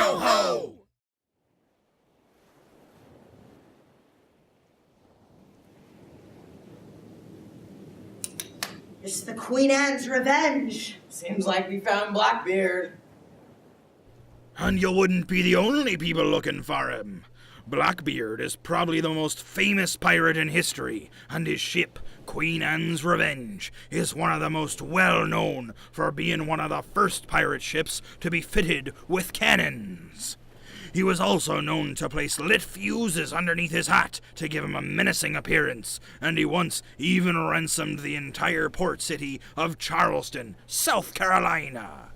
Yo-ho! It's the Queen Anne's revenge. Seems like we found Blackbeard. And you wouldn't be the only people looking for him. Blackbeard is probably the most famous pirate in history, and his ship, Queen Anne's Revenge, is one of the most well-known for being one of the first pirate ships to be fitted with cannons. He was also known to place lit fuses underneath his hat to give him a menacing appearance, and he once even ransomed the entire port city of Charleston, South Carolina.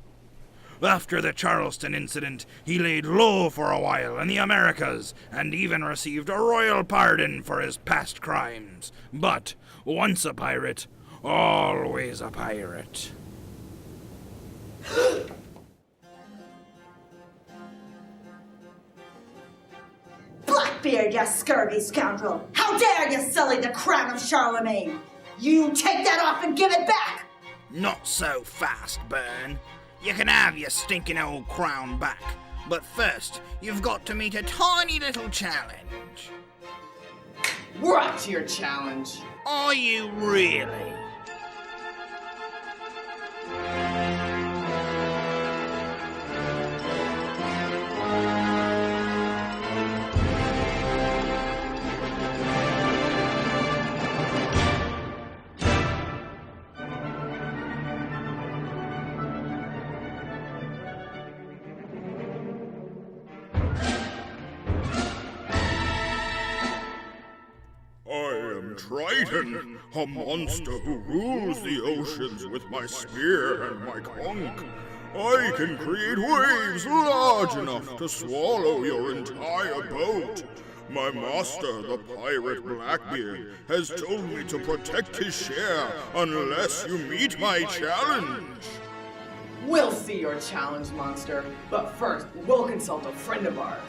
After the Charleston incident, he laid low for a while in the Americas, and even received a royal pardon for his past crimes. But once a pirate, always a pirate. Blackbeard, you scurvy scoundrel! How dare you sully the crown of Charlemagne! You take that off and give it back! Not so fast, Burn. You can have your stinking old crown back. But first, you've got to meet a tiny little challenge. We're up to your challenge. Are you really? Triton, a monster who rules the oceans with my spear and my conch. I can create waves large enough to swallow your entire boat. My master, the pirate Blackbeard, has told me to protect his share unless you meet my challenge. We'll see your challenge, monster. But first, we'll consult a friend of ours.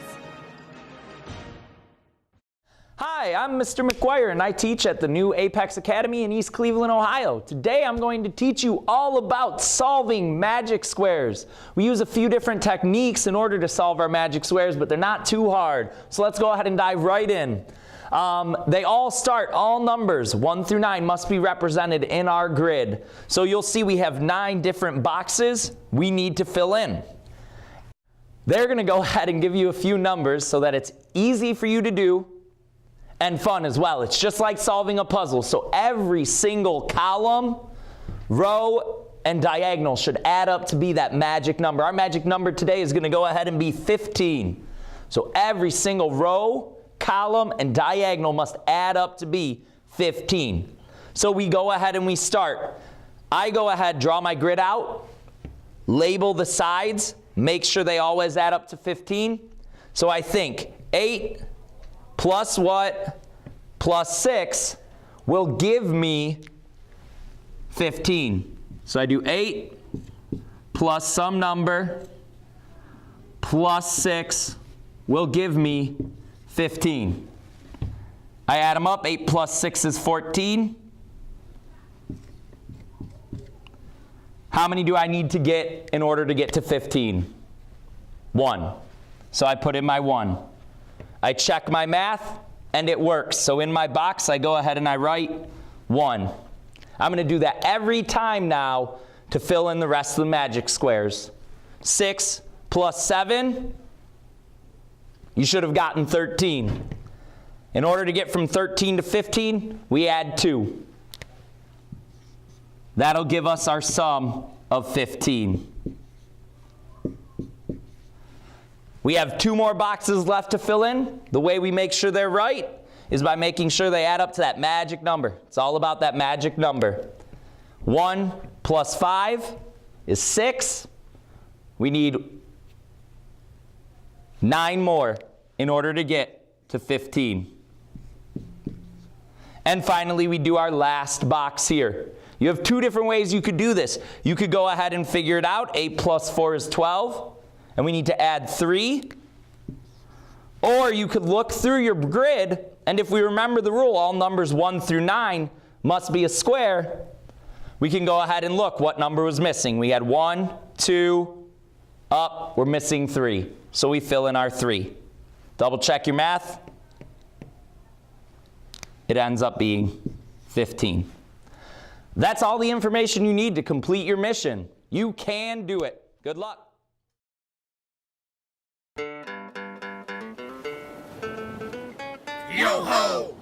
Hi, I'm Mr. McGuire and I teach at the new Apex Academy in East Cleveland, Ohio. Today I'm going to teach you all about solving magic squares. We use a few different techniques in order to solve our magic squares, but they're not too hard. So let's go ahead and dive right in. They all start, all numbers 1 through 9 must be represented in our grid. So you'll see we have 9 different boxes we need to fill in. They're going to go ahead and give you a few numbers so that it's easy for you to do and fun as well. It's just like solving a puzzle. So every single column, row, and diagonal should add up to be that magic number. Our magic number today is going to go ahead and be 15. So every single row, column, and diagonal must add up to be 15. So we go ahead and we start. I go ahead, draw my grid out, label the sides, make sure they always add up to 15. So I think 8 plus what plus 6 will give me 15. So I do 8 plus some number plus 6 will give me 15. I add them up. 8 plus 6 is 14. How many do I need to get in order to get to 15? 1. So I put in my 1. I check my math, and it works. So in my box, I go ahead and I write 1. I'm going to do that every time now to fill in the rest of the magic squares. 6 plus 7, you should have gotten 13. In order to get from 13 to 15, we add 2. That'll give us our sum of 15. We have 2 more boxes left to fill in. The way we make sure they're right is by making sure they add up to that magic number. It's all about that magic number. 1 plus 5 is 6. We need 9 more in order to get to 15. And finally, we do our last box here. You have 2 different ways you could do this. You could go ahead and figure it out. 8 plus 4 is 12. And we need to add 3. Or you could look through your grid, and if we remember the rule, all numbers 1 through 9 must be a square. We can go ahead and look what number was missing. We had 1, 2, up, we're missing 3. so we fill in our 3. Double check your math. It ends up being 15. That's all the information you need to complete your mission. You can do it. Good luck. Yo ho!